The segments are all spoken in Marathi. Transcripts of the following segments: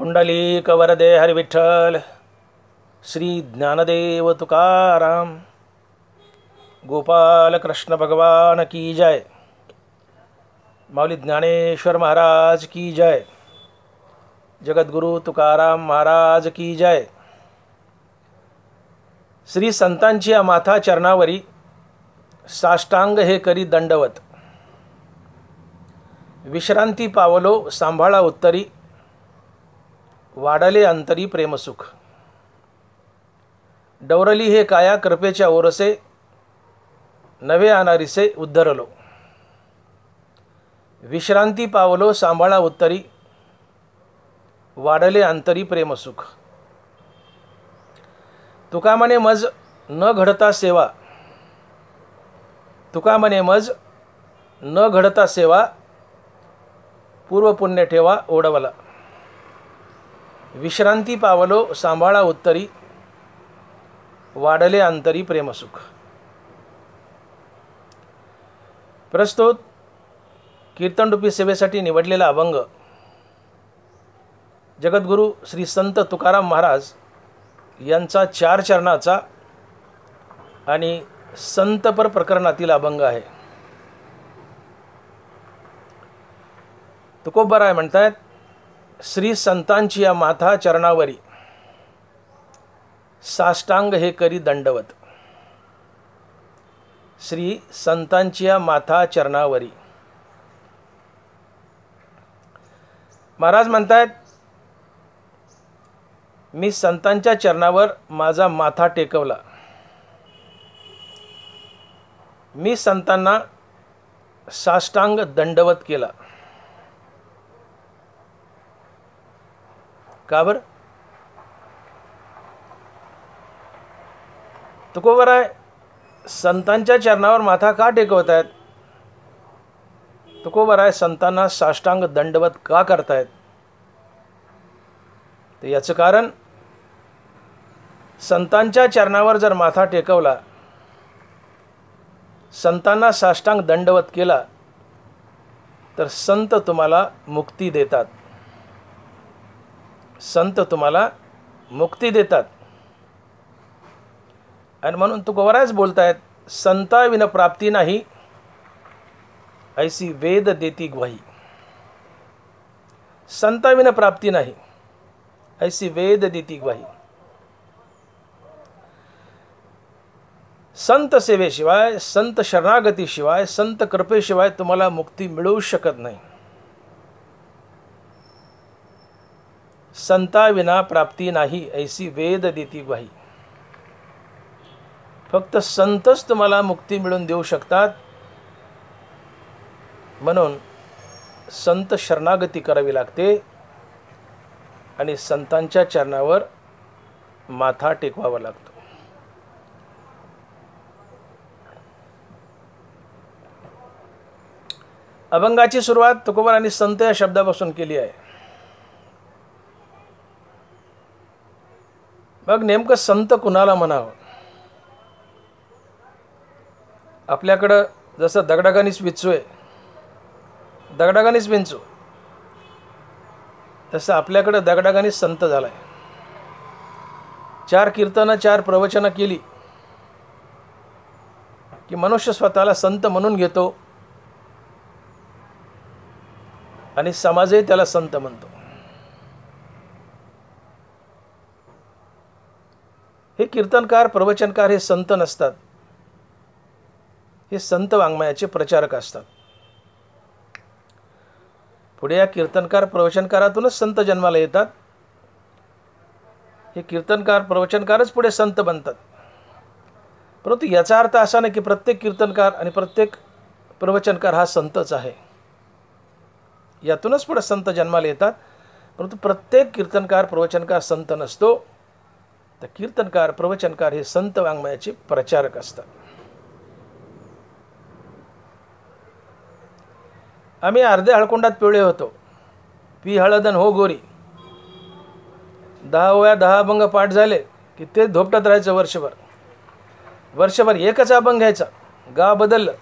पुंडलिक वरदे हरि विठ्ठल, श्री ज्ञानदेव तुकाराम, गोपाल कृष्ण भगवान की जय, माऊली ज्ञानेश्वर महाराज की जय, जगद्गुरु तुकाराम महाराज की जय। श्री संतांची या माथा चरणावरी, साष्टांग हे करी दंडवत। विश्रांती पावलो सांभाळा उत्तरी, वाढले अंतरी प्रेमसुख। डवरली हे काया कृपेच्या ओरसे, नवे अनारिसे उद्धरलो। विश्रांती पावलो सांभाळा उत्तरी, वाढले अंतरी प्रेमसुख। तुका म्हणे मज न घडता सेवा, तुका म्हणे मज न घडता सेवा, पूर्व पुण्य ठेवा ओढवला। विश्रांती पावलो सांभाळा उत्तरी, वाढले अंतरी प्रेमसुख। प्रस्तुत कीर्तनरूपी सेवेसाठी निवडलेला अभंग जगद्गुरु श्री संत तुकाराम महाराज यांचा 4 चरणाचा आणि संतपर प्रकरणातील अभंग आहे। तुकोबराय म्हणतात, श्री संतांची या माथा चरणावरी, साष्टांग हे करी दंडवत। श्री संतांची या माथा चरणावरी। महाराज म्हणतात, मी संतांच्या चरणावर माझा माथा टेकवला, मी संतांना साष्टांग दंडवत केला। का बरं? तुकोबराय संतांच्या चरणावर माथा का टेकवत आहेत? तुकोबराय संतांना साष्टांग दंडवत का करतायत? तर याचं कारण, संतांच्या चरणावर जर माथा टेकवला, संतांना साष्टांग दंडवत केला, तर संत तुम्हाला मुक्ती देतात, संत तुम्हाला मुक्ती देतात। आणि म्हणून तुकोबरायच बोलतायत, संताविन प्राप्ती नाही, ऐसी वेद देती ग्वाही। संताविन प्राप्ती नाही, ऐसी वेद देती ग्वाही। संत सेवेशिवाय, संत शरणागतीशिवाय, संत कृपेशिवाय तुम्हाला मुक्ती मिळू शकत नाही। संताविना प्राप्ती नाही, ऐसी वेद देती ग्वाही। फक्त संतच तुम्हाला मुक्ती मिळवून देऊ शकतात। म्हणून संत शरणागती करावी लागते आणि संतांच्या चरणावर माथा टेकवावा लागतो। अभंगाची सुरुवात तुकोबरांनी संत या शब्दापासून केली आहे। मग नेमकं संत कुणाला म्हणावं? आपल्याकडं जसं दगडागानीच विचूय, दगडागानीच विंचू, तसं आपल्याकडं दगडागानीच संत झालाय। 4 कीर्तनं 4 प्रवचनं केली की मनुष्य स्वतःला संत म्हणून घेतो आणि समाजही त्याला संत म्हणतो। हे कीर्तनकार प्रवचनकार हे संत नसतात, हे संत वाङ्मयाचे प्रचारक असतात। पुढे या कीर्तनकार प्रवचनकारातूनच संत जन्माला येतात। हे कीर्तनकार प्रवचनकारच पुढे संत बनतात। परंतु याचा अर्थ असा नाही की प्रत्येक कीर्तनकार आणि प्रत्येक प्रवचनकार हा संतच आहे। यातूनच पुढे संत जन्माला येतात। परंतु प्रत्येक कीर्तनकार प्रवचनकार संत नसतो। तर कीर्तनकार प्रवचनकार हे संत वाङ्मयाचे प्रचारक असतात। आम्ही अर्ध्या हळकुंडात पिवळे होतो, पी हळदन हो गोरी। 10 ओव्या 10 अभंग पाठ झाले की ते धोपटत राहायचं वर्षभर। वर्षभर एकच अभंग घ्यायचा, गाव बदललं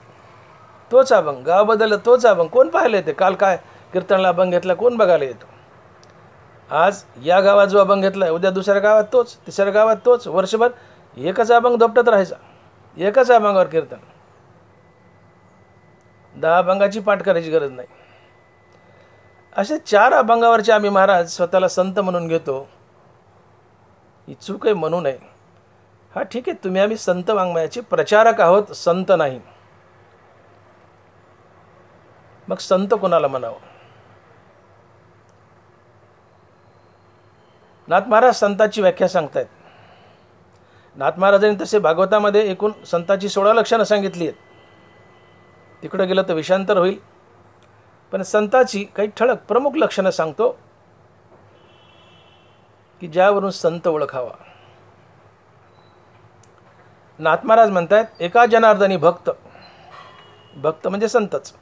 तोच अभंग, गाव बदललं तोच अभंग। कोण पाहिलं येते? काल काय कीर्तनला अभंग घेतला कोण बघायला येतो? आज या गावात जो अभंग घेतला आहे, उद्या दुसऱ्या गावात तोच, तिसऱ्या गावात तोच, वर्षभर एकच अभंग धोपटत राहायचा, एकच अभंगावर कीर्तन. 10 अभंगाची पाठ करायची गरज नाही. असे 4 अभंगावरचे आम्ही महाराज स्वतःला संत म्हणून घेतो. ही चूक आहे म्हणू नये. हा ठीक आहे, तुम्ही आम्ही संत वाङ्मयाचे प्रचारक आहोत, संत नाही. मग संत कोणाला म्हणावं? नाथ महाराज संताची व्याख्या सांगतायत. नाथ महाराजांनी तसे भागवतामध्ये एकूण संताची 16 लक्षणं सांगितली आहेत. तिकडं गेलं तर विषांतर होईल, पण संताची काही ठळक प्रमुख लक्षणं सांगतो की ज्यावरून संत ओळखावा. नाथ महाराज म्हणतात, एका जनार्दनी भक्त, भक्त म्हणजे संतच,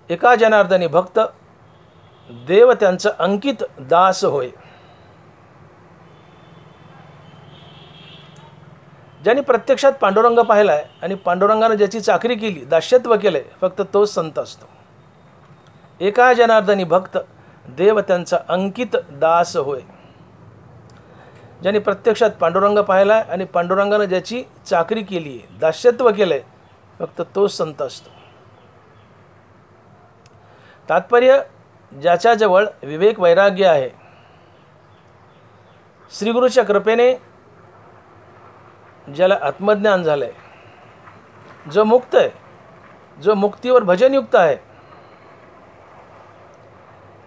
एका जनार्दनी भक्त देव त्यांचं अंकित दास होय. ज्यांनी प्रत्यक्षात पांडुरंग पाहिलाय आणि पांडुरंगानं ज्याची चाकरी केली, दास्यत्व केलंय, फक्त तोच संत असतो. एका जनार्दनी भक्त देव त्यांचा अंकित दास होय. ज्यांनी प्रत्यक्षात पांडुरंग पाहिलाय आणि पांडुरंगानं ज्याची चाकरी केली आहे, दास्यत्व केलंय, फक्त तोच संत असतो. तात्पर्य, ज्याच्याजवळ विवेक वैराग्य आहे, श्रीगुरूच्या कृपेने ज्याला आत्मज्ञान झालंय, जो मुक्त आहे, जो मुक्तीवर भजनयुक्त आहे,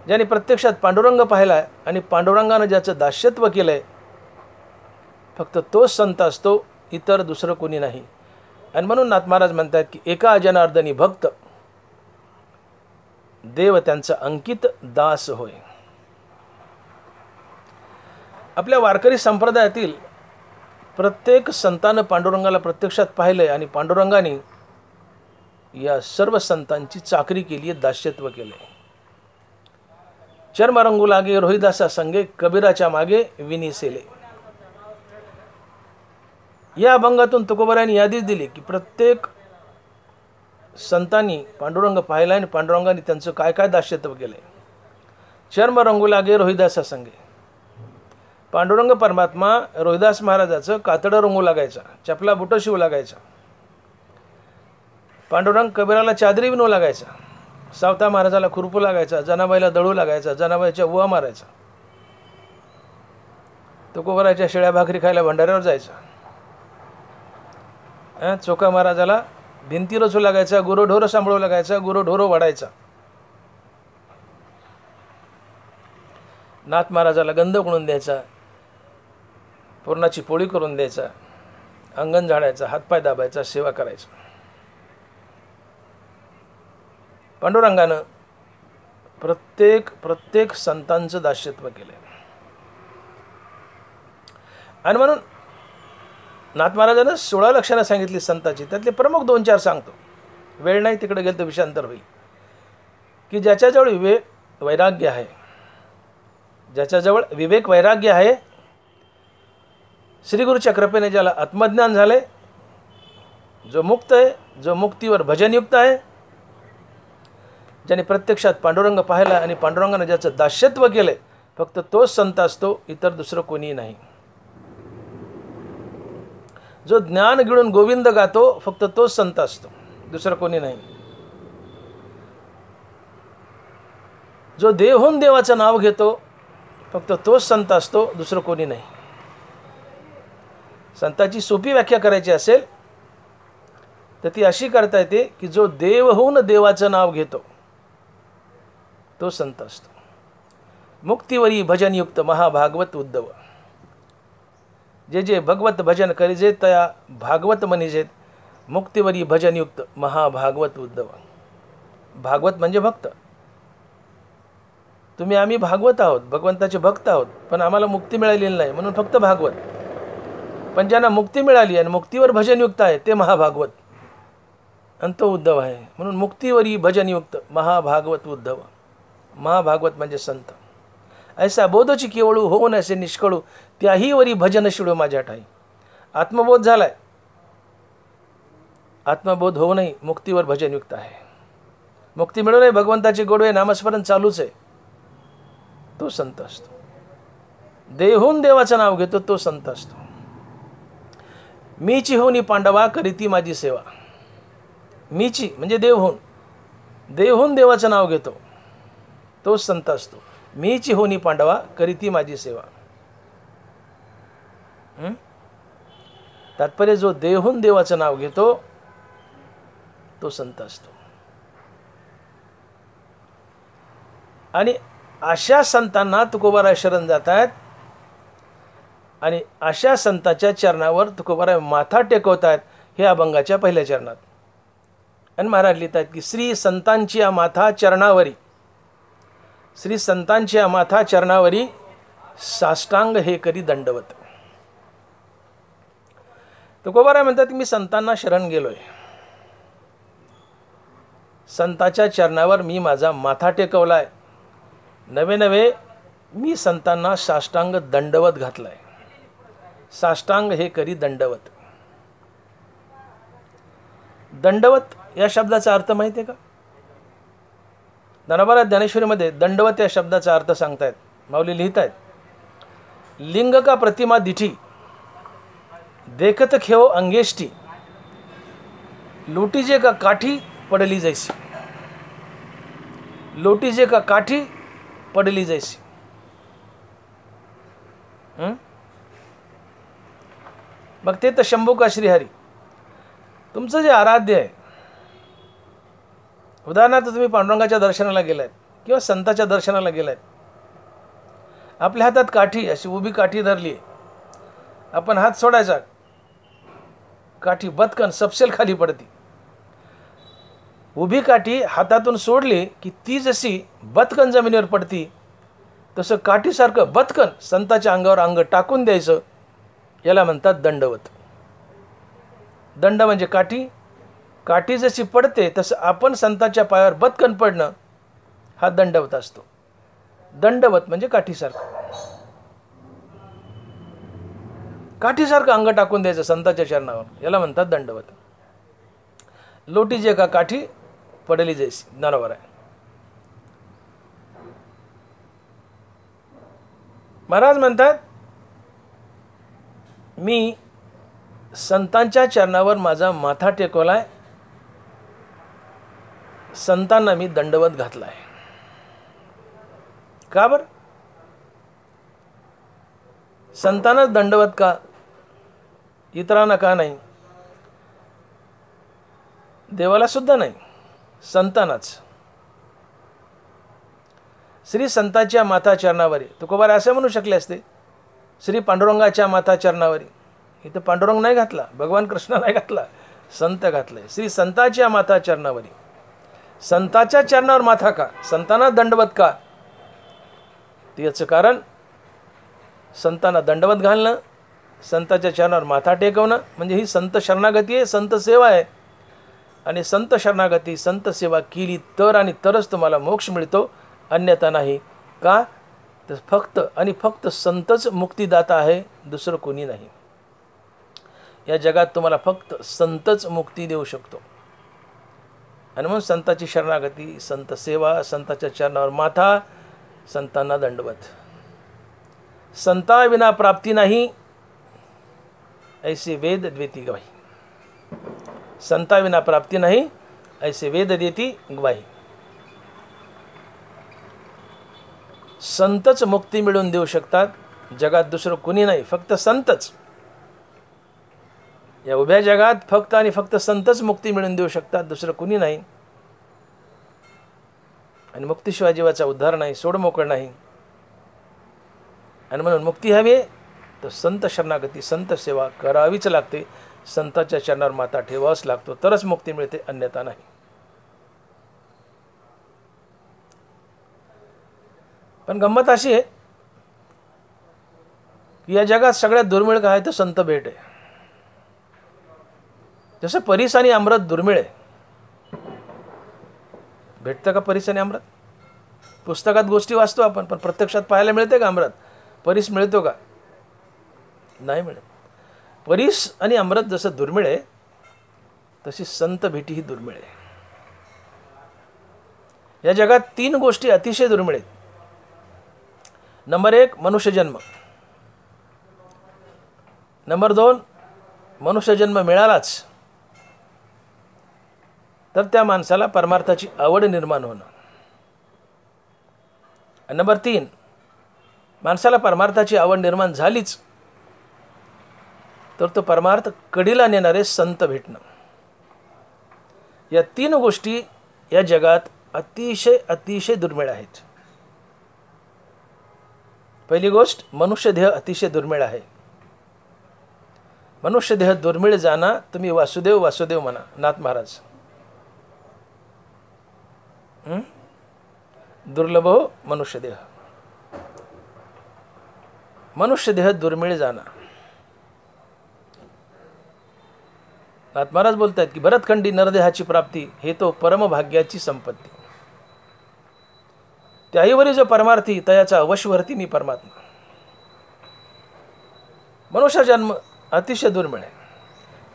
ज्याने प्रत्यक्षात पांडुरंग पाहिलाय आणि पांडुरंगानं ज्याचं दास्यत्व केलंय, फक्त तोच संत असतो, इतर दुसरं कोणी नाही. आणि म्हणून नाथ महाराज म्हणतात की एका जनार्दनी भक्त देव त्यांचा अंकित दास होय. आपल्या वारकरी संप्रदायातील प्रत्येक संतानं पांडुरंगाला प्रत्यक्षात पाहिलंय आणि पांडुरंगाने या सर्व संतांची चाकरी केली आहे, दास्यत्व केलंय. चर्म रंगू लागे रोहिदासा संगे, कबीराच्या मागे विनिसेले. या अभंगातून तुकोबारायांनी यादीच दिली की प्रत्येक संतांनी पांडुरंग पाहिला आणि पांडुरंगाने त्यांचं काय काय दास्यत्व केलंय. चर्म रंगू लागे रोहिदासा संगे, पांडुरंग परमात्मा रोहिदास महाराजाचं कातडं रंगू लागायचा, चपला बुटं शिवू लागायचा. पांडुरंग कबीराला चादरी विणू लागायचा, सावता महाराजाला खुरपू लागायचा, जनाबाईला दळू लागायचा, जनाबाईच्या उवा मारायचा. तुकोबाराच्या शेळ्या भाकरी खायला भंडाऱ्यावर जायचा. चोका महाराजाला भिंती रचू लागायचा, गुरंढोरं सांभाळू लागायचा, गुरंढोरं वाढायचा. नाथ महाराजाला गंध करून द्यायचा, पुरणाची पोळी करून द्यायचा, अंगण झाडायचा, हातपाय दाबायचा, सेवा करायचा. पांडुरंगानं प्रत्येक संतांचं दास्यत्व केलंय. आणि म्हणून नाथ महाराजानं 16 लक्षणं सांगितली संताची, त्यातले प्रमुख 2-4 सांगतो. वेळ नाही, तिकडे गेलं तर विषांतर होईल. की ज्याच्याजवळ विवेक वैराग्य आहे, ज्याच्याजवळ विवेक वैराग्य आहे, श्रीगुरूच्या कृपेने ज्याला आत्मज्ञान झाले, जो मुक्त आहे, जो मुक्तीवर भजनयुक्त आहे, ज्याने प्रत्यक्षात पांडुरंग पाहिला आणि पांडुरंगानं ज्याचं दास्यत्व केलंय, फक्त तोच संत असतो, इतर दुसरं कोणीही नाही. जो ज्ञान गिळून गोविंद गातो, फक्त तोच संत असतो, दुसरं कोणी नाही. जो देव होऊन देवाचं नाव घेतो, फक्त तोच संत असतो, दुसरं कोणी नाही. संताची सोपी व्याख्या करायची असेल तर ती अशी करता येते की जो देव होऊन देवाचं नाव घेतो, तो संत असतो. मुक्तीवरी भजनयुक्त महाभागवत उद्धव, जे जे भगवत भजन करिजे तया भागवत म्हणिजेत. मुक्तीवरी भजनयुक्त महाभागवत उद्धव. भागवत म्हणजे भक्त. तुम्ही आम्ही भागवत आहोत, भगवंताचे भक्त आहोत, पण आम्हाला मुक्ती मिळालेली नाही म्हणून फक्त भागवत. पण ज्यांना मुक्ती मिळाली आणि मुक्तीवर भजनयुक्त आहे ते महाभागवत, आणि तो उद्धव आहे. म्हणून मुक्तीवरी भजनयुक्त महाभागवत उद्धव. महाभागवत म्हणजे संत. ऐसा बोधची केवळू होऊन असे निष्कळू, त्याही वरी भजन शिळू माझ्या ठाई. आत्मबोध झालाय, आत्मबोध होऊनही मुक्तीवर भजनयुक्त आहे. मुक्ती मिळूनही भगवंताचे गोडवे नामस्मरण चालूच आहे, तो संत असतो. देहून देवाचं नाव घेतो तो संत असतो. मीची होनी पांडवा करीती माझी सेवा. मीची म्हणजे देवहून, देवहून देवाचं नाव घेतो तो संत असतो. मीची होनी पांडवा करीती माझी सेवा. तात्पर्य जो देहून देवाचं नाव घेतो तो संत असतो. आणि अशा संतांना तुकोबाराय शरण जात आहेत आणि अशा संतांच्या चरणावर तुकोबाराय माथा टेकवत आहेत. हे अभंगाच्या पहिल्या चरणात. आणि महाराज लिहित आहेत की श्री संतांची माथा चरणावरी, श्री संतांची माथा चरणावरी साष्टांग हे करी दंडवत. तुकोबाराय म्हणतात की मी संतांना शरण गेलोय, संतांच्या चरणावर मी माझा माथा टेकवलाय, नवे नवे मी संतांना साष्टांग दंडवत घातलाय. साष्टांग हे करी दंडवत. दंडवत या शब्दाचा अर्थ माहिती आहे का? ज्ञानोबा ज्ञानेश्वरीमध्ये दंडवत या शब्दाचा अर्थ सांगतायत. माऊली लिहित आहेत, लिंग का प्रतिमा दिठी देखत खेव अंगेष्टी, लोटीजे का काठी पडली जैसी. लोटीजे का काठी पडली जैसी. मग ते तर शंभू का श्रीहरी. तुमचं जे आराध्य आहे, उदाहरणार्थ तुम्ही पांडुरंगाच्या दर्शनाला गेलात किंवा संताच्या दर्शनाला गेलात, आपल्या हातात काठी अशी उभी काठी धरली आहे, आपण हात सोडायचा, काठी बदकन सपसेल खाली पडती. उभी काठी हातातून सोडली की ती जशी बदकन जमिनीवर पडती, तसं काठीसारखं बदकन संताच्या अंगावर अंग टाकून द्यायचं. याला म्हणतात दंडवत. दंड म्हणजे काठी. काठी जशी पडते तसं आपण संताच्या पायावर बदकन पडणं हा दंडवत असतो. दंडवत म्हणजे काठीसारखं, काठीसारखं अंग टाकून द्यायचं संताच्या चरणावर, याला म्हणतात दंडवत. लोटीजे का काठी पडली जैसी. बरोबर आहे. महाराज म्हणतात मी संतांच्या चरणावर माझा माथा टेकवलाय, संतांना मी दंडवत घातलाय. का बर? संतांनाच दंडवत का, इतरांना का नाही? देवाला सुद्धा नाही, संतांनाच. श्री संतांच्या माथा चरणावरी. तुकोबाराय असे म्हणू शकले असते श्री पांडुरंगाच्या माथा चरणावरी. इथं पांडुरंग नाही घातला, भगवान कृष्ण नाही घातला, संत घातलाय. श्री संतांच्या माथा चरणावरी. संतांच्या चरणावर माथा का, संतांना दंडवत का? याचं कारण संतांना दंडवत घालणं, संतांच्या चरणावर माथा टेकवणं म्हणजे ही संत शरणागती आहे, संत सेवा आहे. आणि संत शरणागती, संत सेवा केली तर आणि तरच तुम्हाला मोक्ष मिळतो, अन्यथा नाही. का? तर फक्त आणि फक्त संतच मुक्तिदाता आहे, दुसरं कोणी नाही. या जगात तुम्हाला फक्त संतच मुक्ती देऊ शकतो. आणि म्हणून संताची शरणागती, संत सेवा, संताच्या चरणावर माथा, संतांना दंडवत. संता विना प्राप्ती नाही ऐसे वेद द्वेती गवाही. संता विना प्राप्ती नाही ऐसे वेद देती गवाही. संतच मुक्ती मिळवून देऊ शकतात, जगात दुसरं कुणी नाही, फक्त संतच. या उभ्या जगात फक्त आणि फक्त संतच मुक्ती मिळवून देऊ शकतात, दुसरं कुणी नाही. आणि मुक्तीशिवाय जीवाचा उद्धार नाही, सोडमोकळ नाही. आणि म्हणून मुक्ती हवी तर संत शरणागती, संत सेवा करावीच लागते. संताच्या चरणावर माथा ठेवावाच लागतो, तरच मुक्ती मिळते, अन्यथा नाही. पण गंमत अशी आहे की या जगात सगळ्यात दुर्मिळ काय तर संत भेट आहे. जसं परीस आणि अमृत दुर्मिळ आहे. भेटतं का परीस आणि अमृत? पुस्तकात गोष्टी वाचतो आपण, पण प्रत्यक्षात पाहायला मिळते का अमृत? परीस मिळतो का? नाही मिळत. परीस आणि अमृत जसं दुर्मिळ आहे तशी संत भेटी ही दुर्मिळ आहे. या जगात 3 गोष्टी अतिशय दुर्मिळ आहेत. नंबर 1 मनुष्यजन्म. नंबर 2, मनुष्यजन्म मिळालाच तर त्या माणसाला परमार्थाची आवड निर्माण होणं. आणि नंबर 3, माणसाला परमार्थाची आवड निर्माण झालीच तर तो परमार्थ कडीला नेणारे संत भेटणं. या 3 गोष्टी या जगात अतिशय अतिशय दुर्मिळ आहेत. पहिली गोष्ट, मनुष्यदेह अतिशय दुर्मिळ आहे. मनुष्यदेह दुर्मिळ जाना, तुम्ही वासुदेव वासुदेव म्हणा. नाथ महाराज, दुर्लभो मनुष्यदेह. मनुष्यदेह दुर्मिळ जाना. नाथ महाराज बोलतात की भरतखंडी नरदेहाची प्राप्ती हे तो परमभाग्याची संपत्ती. त्याहीवरी जो परमार्थी तयाचा वशवर्ती मी परमात्मा. मनुष्य जन्म अतिशय दुर्मिळ आहे.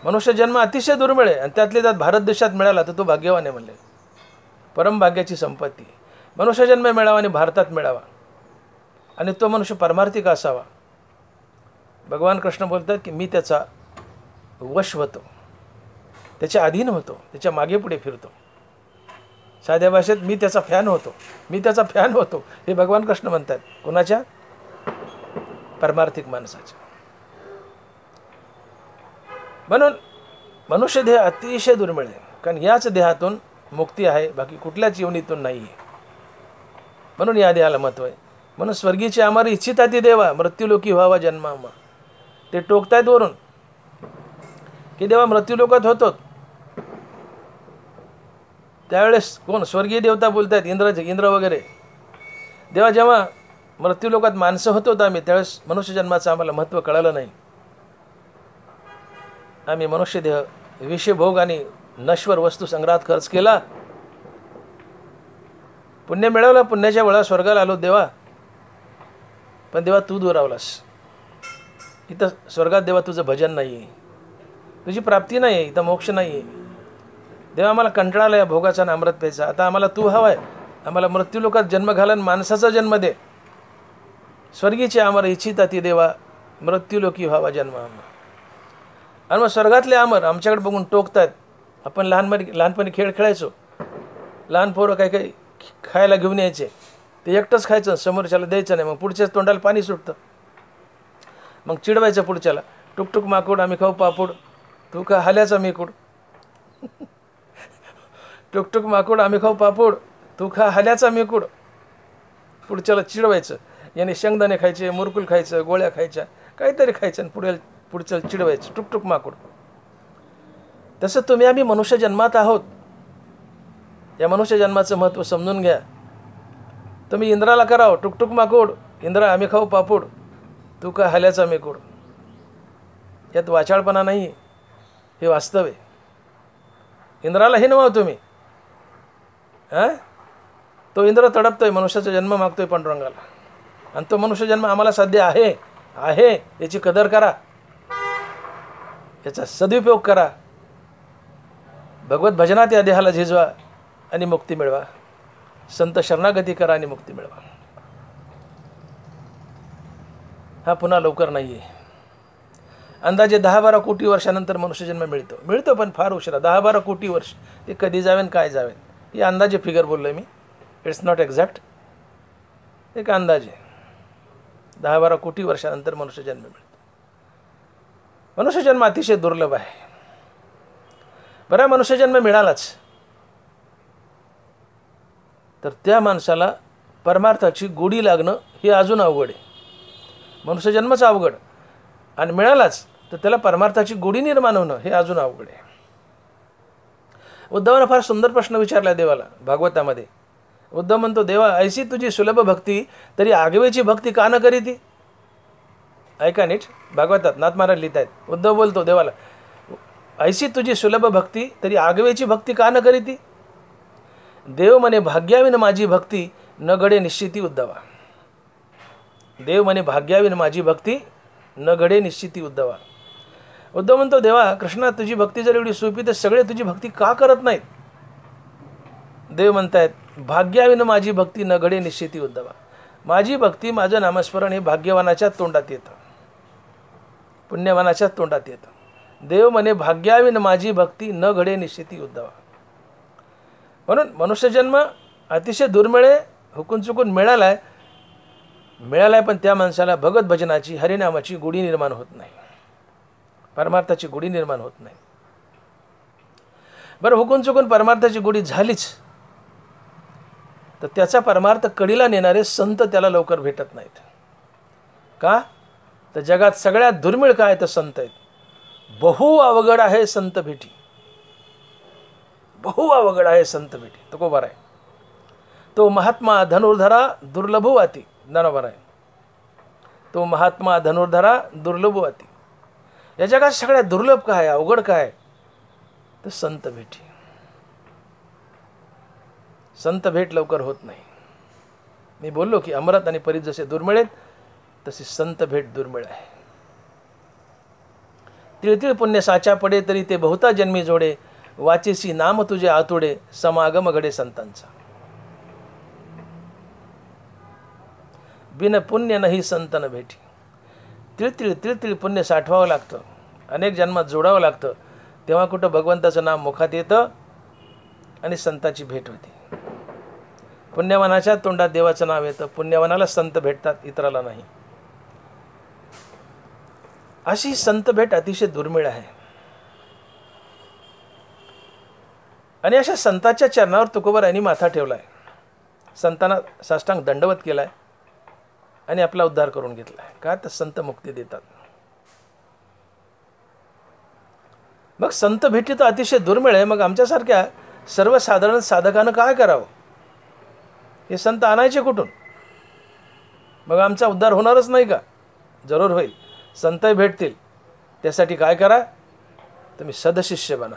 मनुष्य जन्म अतिशय दुर्मिळ आहे आणि त्यातल्या त्यात भारत देशात मिळाला तर तो भाग्यवान आहे म्हणले. परमभाग्याची संपत्ती. मनुष्य जन्म मिळावा आणि भारतात मिळावा आणि तो मनुष्य परमार्थी का असावा. भगवान कृष्ण बोलतात की मी त्याचा वश होतो, त्याच्या अधीन होतो, त्याच्या मागे पुढे फिरतो. साध्या भाषेत मी त्याचा फॅन होतो, मी त्याचा फॅन होतो, हे भगवान कृष्ण म्हणतात. कोणाच्या? परमार्थिक माणसाच्या. म्हणून मनुष्य देह अतिशय दुर्मिळ आहे, कारण याच देहातून मुक्ती आहे, बाकी कुठल्याच जीवनीतून नाही आहे. म्हणून या देहाला महत्त्व आहे. म्हणून स्वर्गीची आम्हाला इच्छिता ती देवा मृत्यूलोकी व्हावा जन्मामा. ते टोकतायत वरून की देवा मृत्यूलोकात होतो. त्यावेळेस कोण? स्वर्गीय देवता बोलतात, इंद्र वगैरे. देवा जेव्हा मृत्यूलोकात माणसं होतो आम्ही, त्यावेळेस मनुष्य जन्माचं आम्हाला महत्त्व कळालं नाही. आम्ही मनुष्यदेह विषयभोग आणि नश्वर वस्तू संग्रहात खर्च केला. पुण्य मिळवलं, पुण्याच्या वेळा स्वर्गाला आलो देवा. पण देवा तू दुरावलास. इथं स्वर्गात देवा तुझं भजन नाही आहे, तुझी प्राप्ती नाही आहे, इथं मोक्ष नाही आहे. देवा आम्हाला कंटाळा या भोगाचा आणि अमृत प्यायचा. आता आम्हाला तू हवा आहे. आम्हाला मृत्यूलोकात जन्म घालन, माणसाचा जन्म दे. स्वर्गीचे अमर इच्छिता ती देवा मृत्यूलोकी व्हावा जन्म. आणि मग स्वर्गातले अमर आमच्याकडे बघून टोकतात. आपण लहानपणी खेळ खेळायचो. लहान पोरं काही काही खायला घेऊन यायचे, ते एकटंच खायचं, समोरच्याला द्यायचं नाही. मग पुढच्याच तोंडाला पाणी सुटतं. मग चिडवायचं पुढच्याला, टुकटुक माकूड आम्ही खाऊ पापूड, तू का हाल्याचा मेकूड. टुकटुक माकूड आम्ही खाऊ पापूड, तू खा हाल्याचा मेकूड. पुढच्याला चिडवायचं. याने शेंगदाणे खायचे, मुरकुल खायचं, गोळ्या खायच्या, काहीतरी खायचं आणि पुढच्याला चिडवायचं, टुकटुक माकूड. तसं तुम्ही आम्ही मनुष्य जन्मात आहोत. या मनुष्य जन्माचं महत्त्व समजून घ्या. तुम्ही इंद्राला करावं टुकटुक माकूड, इंद्रा आम्ही खाऊ पापूड, तू का हाल्याचा मेकूड. यात वाचाळपणा नाही, हे वास्तव आहे. इंद्राला हे नव्हा तुम्ही. तो इंद्र तडपतोय, मनुष्याचा जन्म मागतोय पांडुरंगाला, आणि तो मनुष्य जन्म आम्हाला सध्य आहे याची कदर करा, याचा सदुपयोग करा. भगवत भजनात या देहाला झिजवा आणि मुक्ती मिळवा. संत शरणागती करा आणि मुक्ती मिळवा. हा पुन्हा लवकर नाही आहे. अंदाजे 10-12 कोटी वर्षानंतर मनुष्यजन्म मिळतो, पण फार उशिरा. 10-12 कोटी वर्ष. ते कधी जावेन काय जावेन ही अंदाजे फिगर बोललो मी. It's not exact. एक अंदाजे 10-12 कोटी वर्षानंतर मनुष्यजन्म मिळतो. मनुष्यजन्म अतिशय दुर्लभ आहे. बरा मनुष्यजन्म मिळालाच तर त्या माणसाला परमार्थाची गोडी लागणं हे अजून अवघड आहे. मनुष्यजन्मच अवघड आणि मिळालाच तर त्याला परमार्थाची गोडी निर्माण होणं हे अजून अवघड आहे. उद्धवानं फार सुंदर प्रश्न विचारला देवाला भागवतामध्ये. उद्धव म्हणतो, देवा ऐसी तुझी सुलभ भक्ती तरी आगवेची भक्ती का न करीती. ऐका नीट, भागवतात नाथ महाराज लिहित आहेत. उद्धव बोलतो देवाला, ऐसी तुझी सुलभ भक्ती तरी आगवेची भक्ती का न करीती. देव म्हणे भाग्याविन माझी भक्ती न घडे निश्चिती उद्धवा. देव म्हणे भाग्याविन माझी भक्ती न घडे निश्चिती उद्धवा. उद्धव म्हणतो, देवा कृष्णा तुझी भक्ती जर एवढी सोपी तर सगळे तुझी भक्ती का करत नाहीत. देव म्हणतायत भाग्याविन माझी भक्ती न घडे निश्चिती उद्धवा. माझी भक्ती, माझं नामस्मरण हे भाग्यवानाच्या तोंडात येतं. पुण्यवानाच्याच तोंडात येतं. देव म्हणे भाग्याविन माझी भक्ती न घडे निश्चिती उद्धवा. म्हणून मनुष्यजन्म अतिशय दुर्मिळ आहे, हुकून चुकून मिळालाय पण त्या माणसाला भगत भजनाची हरिनामाची गोडी निर्माण होत नाही, परमार्थाची गोडी निर्माण होत नाही. बरं, हुकून चुकून परमार्थाची गोडी झालीच तर त्याचा परमार्थ कडीला नेणारे संत त्याला लवकर भेटत नाहीत. का? तर जगात सगळ्यात दुर्मिळ काय तर संत आहेत. बहु अवघड आहे संत भेटी, बहु अवघड आहे संत भेटी. तो कोबर आहे तो महात्मा धनुर्धरा दुर्लभवाती. बरोबर आहे. तो महात्मा धनुर्धरा दुर्लभवाती. या जगात सगळ्यात दुर्लभ काय, अवघड काय तर संत भेटी. संत भेट लवकर होत नाही. मी बोललो की अमृत आणि परीत जसे दुर्मिळ आहेत तशी संत भेट दुर्मिळ आहे. तिळतिळ पुण्य साचा पडे तरी ते बहुता जन्मी जोडे, वाचेसी नाम तुझे आतुडे समागम घडे संतांचा. बिन पुण्य नाही संत न भेटी. तिळतिळ तिळतिळ पुण्य साठवावं लागतं, अनेक जन्मात जोडावं लागतं, तेव्हा कुठं भगवंताचं नाम मुखात येतं आणि संताची भेट होती. पुण्यवानाच्या तोंडात देवाचं नाव येतं, पुण्यवानाला संत भेटतात, इतराला नाही. अशी संत भेट अतिशय दुर्मिळ आहे. आणि अशा संताच्या चरणावर तुकोबर यांनी माथा ठेवलाय, संतांना साष्टांग दंडवत केलाय आणि आपला उद्धार करून घेतलाय. का तर संत मुक्ती देतात. मग संत भेटी तर अतिशय दुर्मिळ आहे. मग आमच्यासारख्या सर्वसाधारण साधकानं काय करावं? हे संत आणायचे कुठून? मग आमचा उद्धार होणारच नाही का? जरूर होईल. संतही भेटतील. त्यासाठी काय करा? तुम्ही सदशिष्य बना.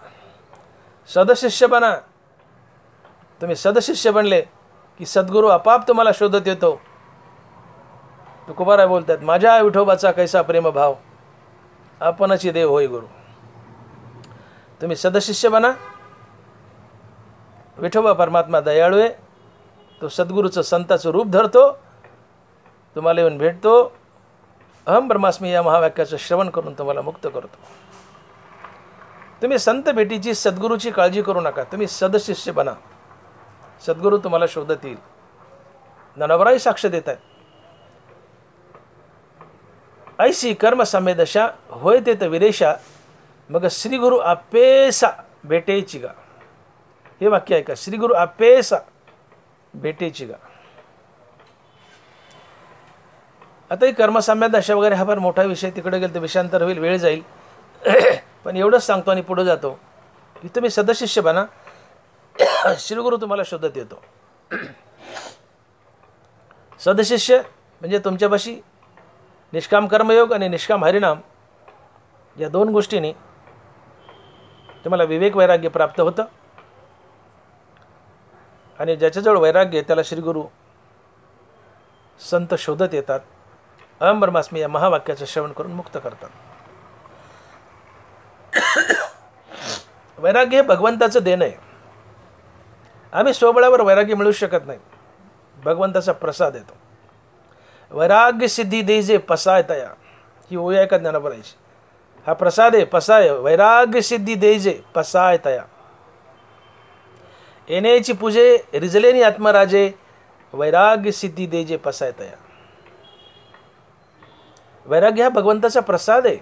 सदशिष्य बना. तुम्ही सदशिष्य बनले की सद्गुरू आपाप तुम्हाला शोधत येतो. तुकोबाराय बोलतात, माझ्या विठोबाचा कैसा प्रेम भाव, आपणची देव होय गुरु. तुम्ही सदशिष्य बना. विठोबा परमात्मा दयाळू आहे. तो सद्गुरूचं संताचं रूप धरतो, तुम्हाला येऊन भेटतो. अहम ब्रह्मास्मी या महावाक्याचं श्रवण करून तुम्हाला मुक्त करतो. तुम्ही संत भेटीची सद्गुरूची काळजी करू नका. तुम्ही सदशिष्य बना. सद्गुरू तुम्हाला शोधत येईल. ज्ञानोबराई साक्ष देत आहेत. ऐसी कर्म समेदशा होय ते तर विरेशा, मग श्रीगुरु आपेसा भेटेची गा. हे वाक्य ऐका, श्रीगुरु आपेसा भेटेची गा. आता ही कर्मसाम्य दशा वगैरे हा फार मोठा विषय, तिकडे गेलं तर विषयांतर होईल, वेळ जाईल. पण एवढंच सांगतो आणि पुढे जातो की तुम्ही सदशिष्य बना. श्रीगुरु तुम्हाला शोधत येतो. सदशिष्य म्हणजे तुमच्यापाशी निष्काम कर्मयोग आणि निष्काम हरिनाम या दोन गोष्टींनी तुम्हाला विवेक वैराग्य प्राप्त होतं. आणि ज्याच्याजवळ वैराग्य त्याला श्रीगुरु संत शोधत येतात. अहम ब्रह्मास्मी या महावाक्याचं श्रवण करून मुक्त करतात. वैराग्य हे भगवंताचं देणं आहे. आम्ही स्वबळावर वैराग्य मिळू शकत नाही. भगवंताचा प्रसाद येतो. वैराग्य सिद्धी देजे पसाय तया, ही ओळी आहे का ज्ञानोबरायची. हा प्रसाद आहे, पसाय. वैराग्य सिद्धी देजे पसाय तया, येण्याची पूजे रिजलेनी आत्मराजे, वैराग्य सिद्धी देजे पसाय तया. वैराग्य हा भगवंताचा प्रसाद आहे.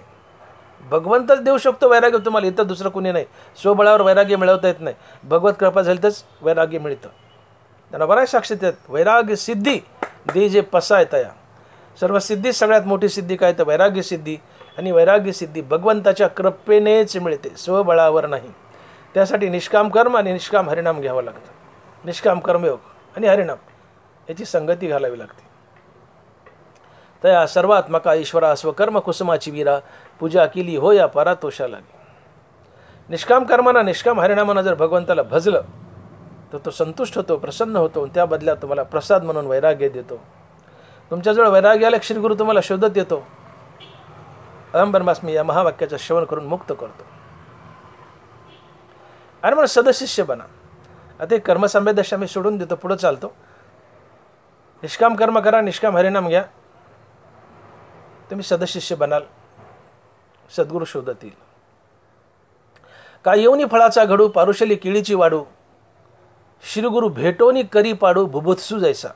भगवंतच देऊ शकतो वैराग्य तुम्हाला, इथं दुसरं कुणी नाही. स्वबळावर वैराग्य मिळवता येत नाही. भगवत कृपा झाली तरच वैराग्य मिळतं. त्यांना बऱ्याच साक्षी देतात. वैराग्य सिद्धी देजे पसाय तया. सर्व सिद्धी सगळ्यात मोठी सिद्धी काय तर वैराग्य सिद्धी. आणि वैराग्य सिद्धी भगवंताच्या कृपेनेच मिळते, स्वबळावर नाही. त्यासाठी निष्काम कर्म आणि निष्काम हरिनाम घ्यावं लागतं. निष्काम कर्मयोग आणि हरिनाम याची संगती घालावी लागते. तया सर्वात्मका ईश्वरा स्वकर्म कुसुमाची वीरा, पूजा केली हो या परातोषा लागे. निष्काम कर्माना निष्काम हरिनामानं जर भगवंताला भजलं तर तो संतुष्ट होतो, प्रसन्न होतो. त्या बदल्यात तुम्हाला प्रसाद म्हणून वैराग्य देतो. तुमच्याजवळ वैराग्य आला श्रीगुरु तुम्हाला शोधत येतो. अहम ब्रह्मास्मी या महावाक्याचं श्रवण करून मुक्त करतो. आणि म्हणून सदशिष्य बना. आता कर्मसंभेद दशा मी सोडून देतो, पुढं चालतो. निष्काम कर्म करा, निष्काम हरिनाम घ्या, तुम्ही सदशिष्य बनाल. सद्गुरू शोधतील. का येऊनी फळाचा घडू पारुशली केळीची वाडू, श्रीगुरु भेटोनी करी पाडू बुभुत्सू जैसा.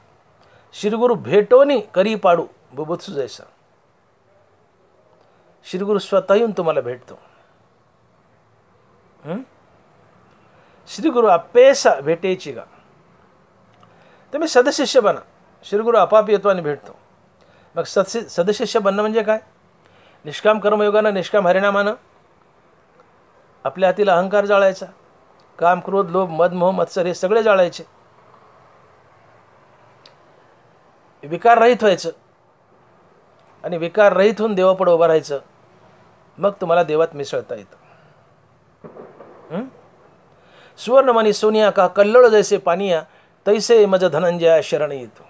श्रीगुरु भेटोनी करी पाडू बुभुत्सू जैसा. श्रीगुरु स्वतः येऊन तुम्हाला भेटतो. श्रीगुरु अपेसा भेटेची का. तुम्ही सदशिष्य बना. श्रीगुरु आपाप येतो आणि भेटतो. मग सदशिष्य बनणं म्हणजे काय. निष्काम कर्मयोगानं, निष्काम हरिनामानं आपल्या हातील अहंकार जाळायचा. काम, क्रोध, लोभ, मद, मोह, मत्सर हे सगळे जाळायचे. विकार रहित व्हायचं आणि विकार रहित होऊन देवापुढे उभं राहायचं. मग तुम्हाला देवात मिसळता येतं. सुवर्णमणी सोनिया का कल्लोळ जैसे पानिया, तैसे मज धनंजया शरण येतो.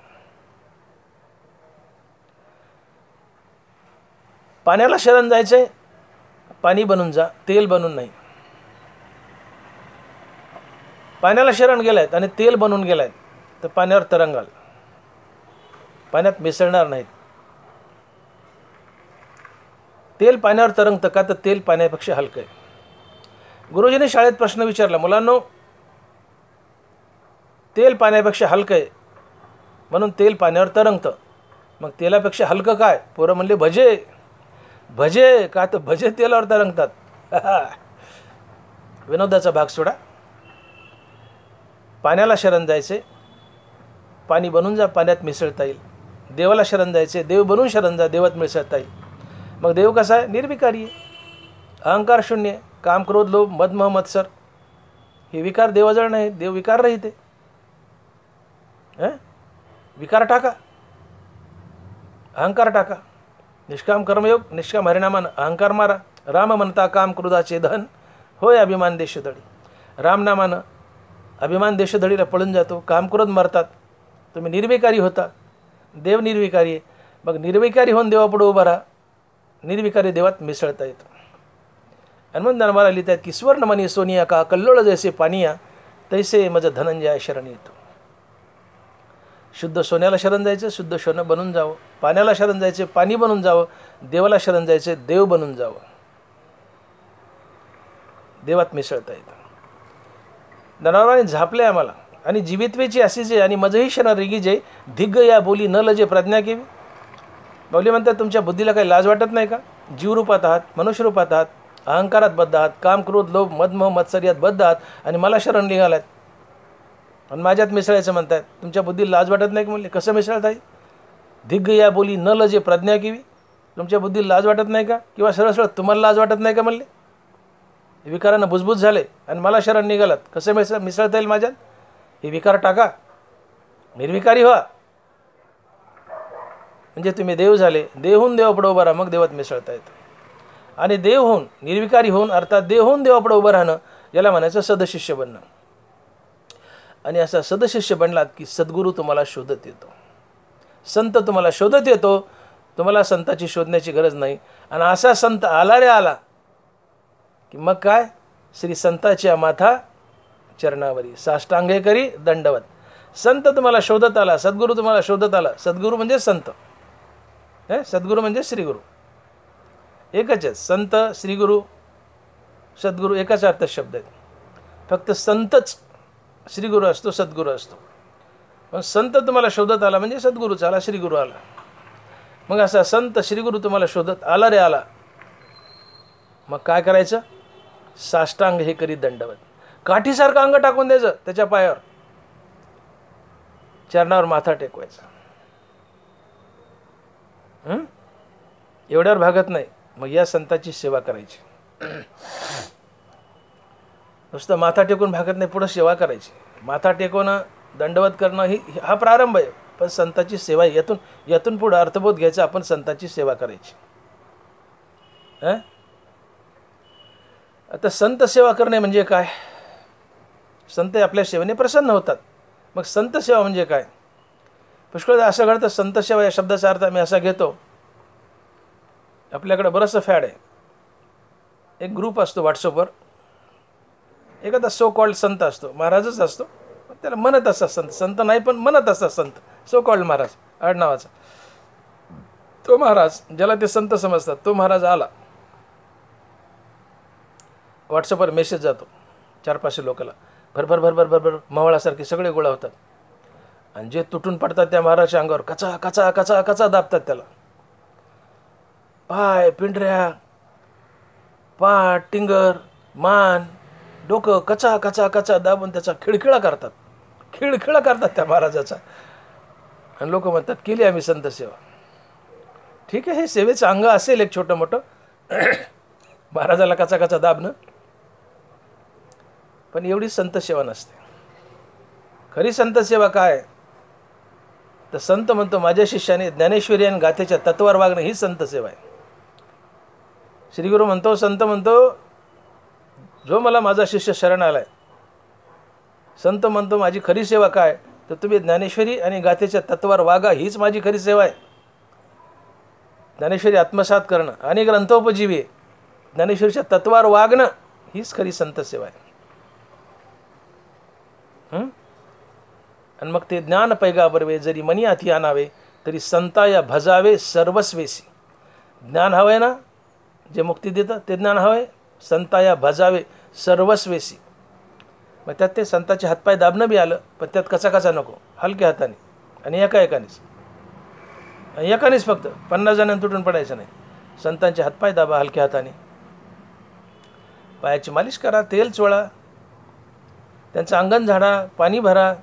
पाण्याला शरण जायचंय, पाणी बनून जा, तेल बनून नाही. पाण्याला शरण गेलायत आणि तेल बनून गेलायत तर पाण्यावर तरंगाल, पाण्यात मिसळणार नाहीत. तेल पाण्यावर तरंगतं का, तर तेल पाण्यापेक्षा हलकं आहे. गुरुजींनी शाळेत प्रश्न विचारला, मुलांनो तेल पाण्यापेक्षा हलकं आहे म्हणून तेल पाण्यावर तरंगतं, मग तेलापेक्षा हलकं काय. पोरं म्हणले भजे. भजे का, तर भजे तेलावर तरंगतात. विनोदाचा भाग सोडा. पाण्याला शरण जायचे, पाणी बनून जा, पाण्यात मिसळता येईल. देवाला शरण जायचे, देव बनून शरण जा, देवात मिसळता येईल. मग देव कसा आहे, निर्विकारी आहे, अहंकार शून्य आहे. काम, क्रोध, लोभ, मद, मोह, मत्सर हे विकार देवाजवळ नाही. देव विकार रहित आहे. विकार टाका, अहंकार टाका. निष्काम कर्मयोग, निष्काम हरिनामानं अहंकार मारा. राम म्हणता काम क्रोधाचे धन, होय अभिमान देशधडी. रामनामानं अभिमान देशधडीला पळून जातो. काम क्रोध मरतात. तुम्ही निर्विकारी होता, देव निर्विकारी आहे. मग निर्विकारी होऊन देवापुढे उभा राहा, निर्विकारी देवात मिसळता येतो. हनुमान ज्ञानमाला लिहितात की स्वर्णमणी सोनिया का कल्लोळ जैसे पानिया, तैसे मज धनंजया शरण येतो. शुद्ध सोन्याला शरण जायचं, शुद्ध सोनं बनून जावं. पाण्याला शरण जायचे, पाणी बनून जावं. देवाला शरण जायचे, देव बनून जावं. देवात मिसळता येतं. जनावरांनी झापले आम्हाला आणि जीवित्वेची असीजे आणि मजही क्षण रेगीजे, धिग्ग या बोली न लजे प्रज्ञा केवी. बावली म्हणतात तुमच्या बुद्धीला काही लाज वाटत नाही का. जीवरूपात आहात, मनुष्यरूपात आहात, अहंकारात बद्ध आहात, काम, क्रोध, लोभ, मद, मोह, मत्सर यात बद्ध आहात आणि मला शरण निघालात आणि माझ्यात मिसळायचं म्हणतात. तुमच्या बुद्धीला लाज वाटत नाही का. म्हणले कसं मिसळता येईल. धिग्ग या बोली न लजे प्रज्ञा केवी. तुमच्या बुद्धीला लाज वाटत नाही का, किंवा सरळ सरळ तुम्हाला लाज वाटत नाही का. म्हणले विकारानं बुजबुज झाले आणि मला शरण निघालात, कसं मिसळता येईल माझ्यात. हे विकार टाका, निर्विकारी व्हा, म्हणजे तुम्ही देव झाले. देवहून देवापुढे उभं राहा, मग देवात मिसळता येतं. आणि देव होऊन निर्विकारी होऊन, अर्थात देव होऊन देवापुढे उभं राहणं, याला म्हणायचं सदशिष्य बनणं. आणि असा सदशिष्य बनलात की सद्गुरू तुम्हाला शोधत येतो, संत तुम्हाला शोधत येतो. तुम्हाला संताची शोधण्याची गरज नाही. आणि असा संत आला रे आला की मग काय, श्री संताच्या माथा चरणावरी साष्टांगे करी दंडवत. संत तुम्हाला शोधत आला, सद्गुरू तुम्हाला शोधत आला. सद्गुरू म्हणजे संत, सद्गुरू म्हणजे श्रीगुरू, एकच आहे. संत, श्रीगुरू, सद्गुरू एकाच अर्थ शब्द आहेत. फक्त संतच श्रीगुरू असतो, सद्गुरू असतो. पण संत तुम्हाला शोधत आला म्हणजे सद्गुरूच आला, श्रीगुरू आला. मग असा संत श्रीगुरू तुम्हाला शोधत आला रे आला, मग काय करायचं. साष्टांग हे करी दंडवत. काठीसारखं अंग टाकून द्यायचं त्याच्या पायावर, चरणावर माथा टेकवायचा. एवढ्यावर भागत नाही. मग या संताची सेवा करायची. नुसतं माथा टेकून भागत नाही, पुढं सेवा करायची. माथा टेकवणं, दंडवत करणं हा प्रारंभ आहे. पण संताची सेवा यातून पुढं अर्थबोध घ्यायचा. आपण संताची सेवा करायची. आता संत सेवा करणे म्हणजे काय. संत आपल्या सेवेने प्रसन्न होतात. मग संत सेवा म्हणजे काय. पुष्कळ असं घडतं. संत सेवा या शब्दाचा अर्थ मी असा घेतो. आपल्याकडे बरंचसं फॅड आहे. एक ग्रुप असतो व्हॉट्सअपवर, एखादा सो कॉल्ड संत असतो, महाराजच असतो, त्याला म्हणत असतात संत. संत नाही पण म्हणत असतात संत. सो कॉल्ड महाराज आडनावाचा तो महाराज, ज्याला ते संत समजतात, तो महाराज आला व्हॉट्सअपवर मेसेज जातो 400-500 लोकांना, भरभर भरभर भरभर मवळासारखे सगळे गोळा होतात, आणि जे तुटून पडतात त्या महाराजच्या अंगावर कचा कचा कचा कचा दाबतात त्याला. पाय, पिंढऱ्या, पाठ, टिंगर, मान, डोकं कचा कचा कचा दाबून त्याचा खिळखिळा करतात, खिळखिळा करतात त्या महाराजाचा. आणि लोक म्हणतात केली आम्ही संत सेवा. ठीक आहे, हे सेवेचं अंग असेल एक छोटं मोठं, महाराजाला कचा कचा दाबणं, पण एवढी संत सेवा नसते. खरी संत सेवा काय? तर संत म्हणतो माझ्या शिष्याने ज्ञानेश्वरी आणि गाथेच्या तत्वावर वागणं ही संत सेवा आहे. श्रीगुरु म्हणतो, संत म्हणतो जो मला माझा शिष्य शरण आलाय, संत म्हणतो माझी खरी सेवा काय, तर तुम्ही ज्ञानेश्वरी आणि गाथेच्या तत्वावर वागा, हीच माझी खरी सेवा आहे. ज्ञानेश्वरी आत्मसात करणं आणि ग्रंथोपजीवी आहे, ज्ञानेश्वरीच्या तत्वावर वागणं हीच खरी संत सेवा आहे. आणि मग ते ज्ञान पैगाबरवे जरी मनी हाती आणावे, तरी संता या भजावे सर्वस्वेसी. ज्ञान हवंय ना, जे मुक्ती देतं ते ज्ञान हवंय, संता या भजावे सर्वस्वेसी. मग त्यात ते संताचे हातपाय दाबणं बी आलं, पण त्यात कचा कचा नको, हलक्या हाताने आणि एकानेच फक्त 50 जणांनी तुटून पडायचं नाही. संतांचे हातपाय दाबा हलक्या हाताने, पायाची मालिश करा, तेल चोळा, त्यांचं अंगण झाडा, पाणी भरा,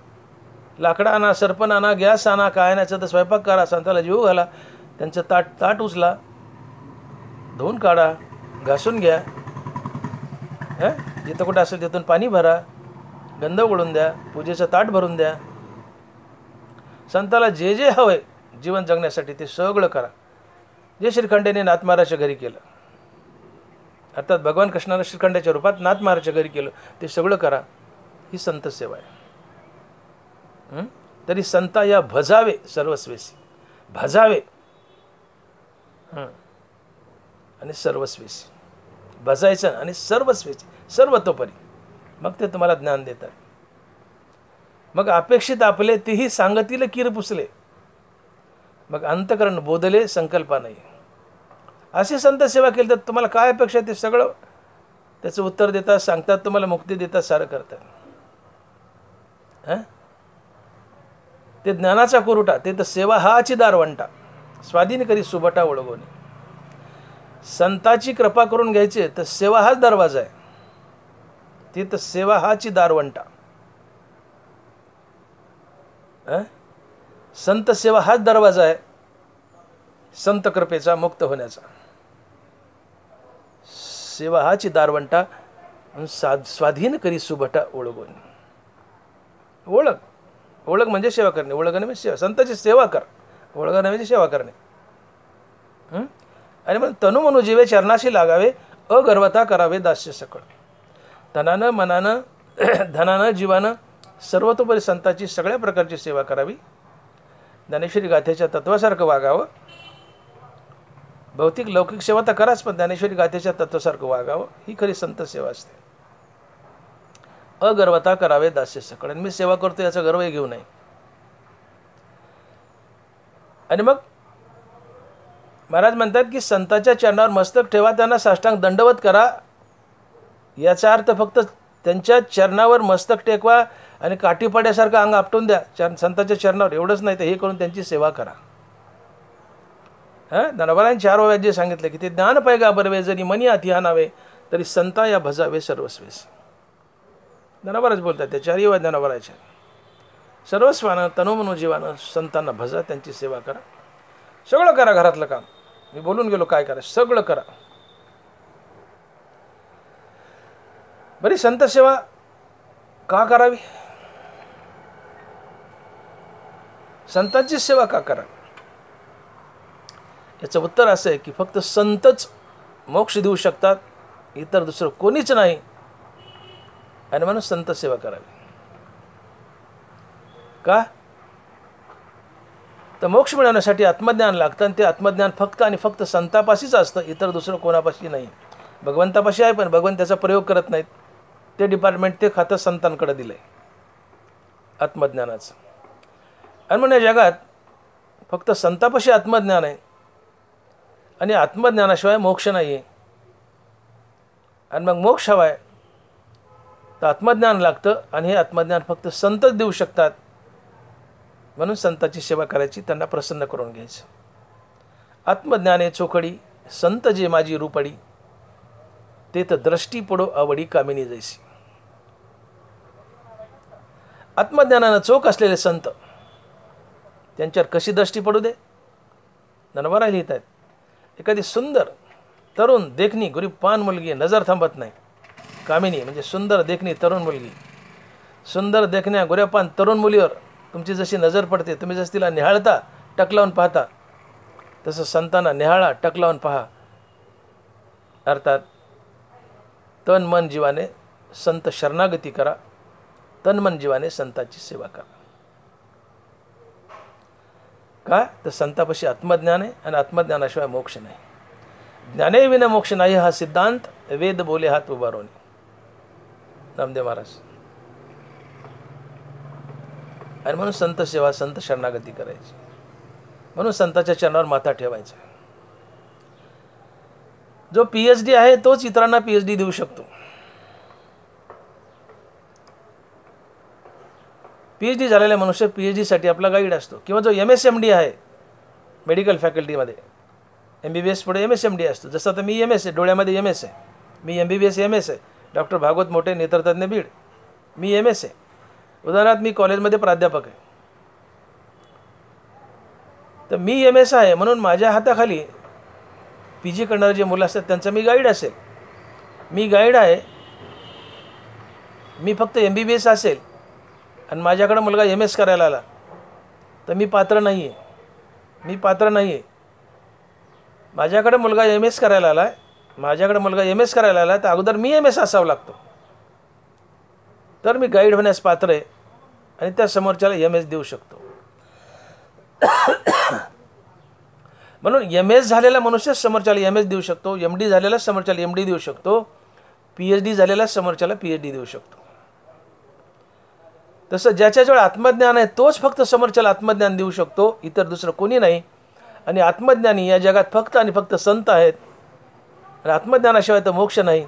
लाकडं आणा, सरपण आणा, गॅस आणा, काय आणायचं तर स्वयंपाक करा, संताला जीव घाला, त्यांचं ताट उचला, धुवून काढा, घासून घ्या, जिथं कुठं असेल तिथून पाणी भरा, गंध ओढून द्या, पूजेचं ताट भरून द्या. संताला जे जे हवंय जीवन जगण्यासाठी ते सगळं करा. जे श्रीखंडेने नाथ महाराजच्या घरी केलं, अर्थात भगवान कृष्णानं श्रीखंडाच्या रूपात नाथ महाराजच्या घरी केलं, ते सगळं करा, ही संत सेवा आहे. तरी संता या भजावे सर्वस्वेसी, भजावे आणि सर्वस्वेसी, भजायचं आणि सर्वस्वेसी, सर्वतोपरी, मग ते तुम्हाला ज्ञान देतात. मग अपेक्षित आपले तेही सांगतील कीर पुसले, मग अंतकरण बोधले संकल्पा नाही. अशी संत सेवा केली तर तुम्हाला काय अपेक्षा ते सगळं त्याचं उत्तर देतात, सांगतात, तुम्हाला मुक्ती देतात, सारं करतात. ते ज्ञानाचा कुरुटा, ते तर सेवा हाची दारवंटा, स्वाधीन करी सुबटा ओळगोनी. संताची कृपा करून घ्यायची तर सेवा हाच दरवाजा आहे, ती तर सेवा हाची दारवंटा. संत सेवा हाच दरवाजा आहे संत कृपेचा, मुक्त होण्याचा. सेवा हाची दारवंटा, स्वाधीन करी सुबटा ओळगोनी. ओळख म्हणजे सेवा करणे, ओळखणे म्हणजे सेवा. संताची सेवा कर, ओळखणे म्हणजे सेवा करणे. आणि मग तनु मनु जीवे चरणाशी लागावे, अगर्वता करावे दास्य सकळ. तनानं मनानं धनानं जीवानं सर्वतोपरी संताची सगळ्या प्रकारची सेवा करावी. ज्ञानेश्वरी गाथेच्या तत्वासारखं वागावं. भौतिक लौकिक सेवा तर कराच, पण ज्ञानेश्वरी गाथेच्या तत्वासारखं वागावं, ही खरी संत सेवा असते. अगर्वता करावे दास्य सकळ. आणि मी सेवा करतो याचा गर्वही घेऊ नये. आणि मग महाराज म्हणतात की संतांच्या चरणावर मस्तक ठेवा, त्यांना साष्टांग दंडवत करा. याचा अर्थ फक्त त्यांच्या चरणावर मस्तक टेकवा आणि काठी पड्यासारखं अंग आपटून द्या संतांच्या चरणावर, एवढंच नाही तर हे करून त्यांची सेवा करा. ज्ञानोबांनी 4 ओव्यात जे सांगितलं की ते ज्ञान पैगा बरवे जरी मनी हाती आणावे, तरी संता या भजावे सर्वस्वेस. ज्ञानोबाच बोलतात त्या 4 ओव्या ज्ञानोबाच्या. सर्वस्वानं तनुमनो जीवानं संतांना भजा, त्यांची सेवा करा, सगळं करा. घरातलं काम मी बोलून गेलो, काय करा, सगळं करा. बरी संत सेवा का करावी? संतांची सेवा का करावी? याचं उत्तर असं आहे की फक्त संतच मोक्ष देऊ शकतात, इतर दुसरं कोणीच नाही. आणि म्हणून संत सेवा करावी. का? तर मोक्ष मिळवण्यासाठी आत्मज्ञान लागतं, आणि ते आत्मज्ञान फक्त आणि फक्त संतापाशीच असतं, इतर दुसरं कोणापाशी नाही. भगवंतापाशी आहे, पण भगवंत त्याचा प्रयोग करत नाहीत. ते डिपार्टमेंट, ते खातं संतांकडे दिलं आहे आत्मज्ञानाचं. आणि म्हणून या जगात फक्त संतापाशी आत्मज्ञान आहे, आणि आत्मज्ञानाशिवाय मोक्ष नाही आहे. आणि मग मोक्ष हवा आहे तर आत्मज्ञान लागतं, आणि हे आत्मज्ञान फक्त संतच देऊ शकतात. म्हणून संताची सेवा करायची, त्यांना प्रसन्न करून घ्यायचं. आत्मज्ञाने चोखडी संत जे माझी रूपडी, ते तर दृष्टी पडो आवडी कामिनी जैसी. आत्मज्ञानानं चोख असलेले संत, त्यांच्यावर कशी दृष्टी पडू दे. नरवरा लिहित आहेत, एखादी सुंदर तरुण देखणी गुरीपान मुलगी, नजर थांबत नाही. कामिनी म्हणजे सुंदर देखणी तरुण मुलगी. सुंदर देखण्या गुऱ्यापान तरुण मुलीवर तुमची जशी नजर पडते, तुम्ही जसं तिला निहाळता, टक लावून पाहता, तसं संतांना निहाळा, टक लावून पहा. अर्थात तन मन जीवाने संत शरणागती करा, तन मन जीवाने संतांची सेवा करा. काय तर संतापाशी आत्मज्ञान आहे, आणि आत्मज्ञानाशिवाय मोक्ष नाही. ज्ञाने विना मोक्ष नाही हा सिद्धांत वेद बोले हात उभारून. नामदेव महाराज. आणि म्हणून संत सेवा, संत शरणागती करायची, म्हणून संताच्या चरणावर माथा ठेवायचा. जो PhD आहे तोच इतरांना PhD देऊ शकतो. PhD झालेला मनुष्य PhD साठी आपला गाईड असतो. किंवा जो MSMD आहे मेडिकल फॅकल्टीमध्ये, MBBS पुढे MSMD असतो. जसं आता मी MS आहे, डोळ्यामध्ये MS आहे, मी MBBS MS आहे. डॉक्टर भागवत मोठे नेत्रतज्ञ बीड, मी MS आहे. उदाहरणार्थ मी कॉलेजमध्ये प्राध्यापक आहे, तर मी MS आहे म्हणून माझ्या हाताखाली PG करणारे जे मुलं असतात त्यांचा मी गाईड असेल. मी गाईड आहे, मी फक्त MBBS असेल आणि माझ्याकडे मुलगा MS करायला आला तर मी पात्र नाही आहे. मी पात्र नाही आहे. माझ्याकडे मुलगा MS करायला आला आहे, माझ्याकडे मुलगा MS करायला आला तर अगोदर मी MS असावं लागतो, तर मी गाईड होण्यास पात्र आहे आणि त्या समोरच्याला MS देऊ शकतो. म्हणून MS झालेला मनुष्य समोरच्याला MS देऊ शकतो, MD झालेला समोरच्याला MD देऊ शकतो, PhD झालेला समोरच्याला PhD देऊ शकतो. तसं ज्याच्याजवळ आत्मज्ञान आहे तोच फक्त समोरच्याला आत्मज्ञान देऊ शकतो, इतर दुसरं कोणी नाही. आणि आत्मज्ञानी या जगात फक्त आणि फक्त संत आहेत, आणि आत्मज्ञानाशिवाय तर मोक्ष नाही.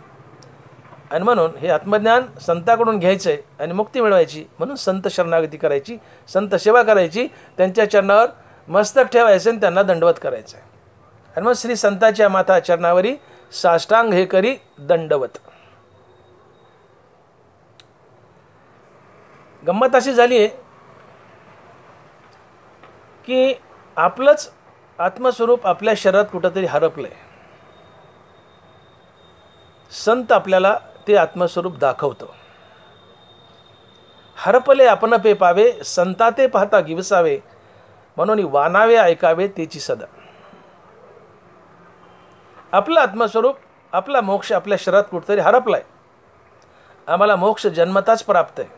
आणि म्हणून हे आत्मज्ञान संताकडून घ्यायचं आहे आणि मुक्ती मिळवायची, म्हणून संत शरणागती करायची, संत सेवा करायची, त्यांच्या चरणावर मस्तक ठेवायचं आणि त्यांना दंडवत करायचं आहे. आणि मग श्री संताच्या माथा चरणावरी साष्टांग हे करी दंडवत. गंमत अशी झाली आहे की आपलंच आत्मस्वरूप आपल्या शरीरात कुठंतरी हरपलंय. संत आपल्याला ते आत्मस्वरूप दाखवतो. हरपले आपण पे पावे, संता ते पाहता गिवसावे, म्हणून वानावे ऐकावे तेची सदा. आपलं आत्मस्वरूप, आपला मोक्ष आपल्या शरीरात कुठंतरी हरपलाय. आम्हाला मोक्ष जन्मताच प्राप्त आहे,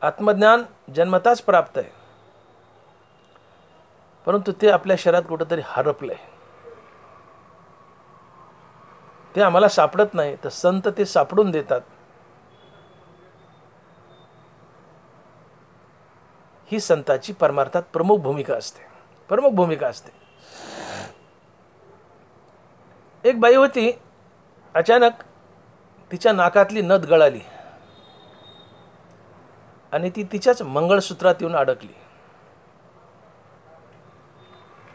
आत्मज्ञान जन्मताच प्राप्त आहे, परंतु ते आपल्या शरीरात कुठंतरी हरपलंय, ते आम्हाला सापडत नाही. तर संत ते सापडून देतात. ही संताची परमार्थात प्रमुख भूमिका असते, प्रमुख भूमिका असते. एक बाई होती, अचानक तिच्या नाकातली नथ गळाली आणि ती तिच्याच मंगळसूत्रात येऊन अडकली.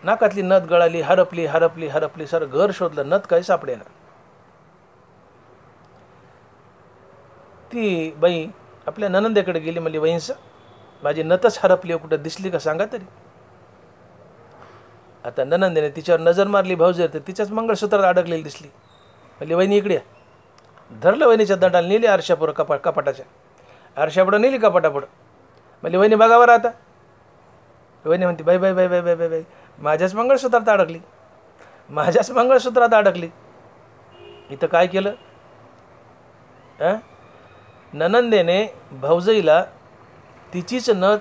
नाकातली नथ गळाली, हरपली हरपली हरपली, सर घर शोधलं, नथ काही सापडेना. ती बाई आपल्या ननंदेकडे गेली, म्हणली वहिंस माझी नथच हरपली, कुठं दिसली का सांगा तरी. आता ननंदेने तिच्यावर नजर मारली, भाऊजी तर तिच्याच मंगळसूत्रात अडकलेली दिसली. म्हणली वहिनी इकडे, धरलं वहिनीच्या दंडाला, नेली आरशापुढं, कपाटाच्या आरशापुढं नेली कपाटापुढं. म्हणली वहिनी बघावर आता. वहिनी म्हणते बाई बाई बाई बाई बाई बाई बाई माझ्याच मंगळसूत्रात अडकली, माझ्याच मंगळसूत्रात अडकली. इथं काय केलं? ननंदेने भाऊजाईला तिचीच नथ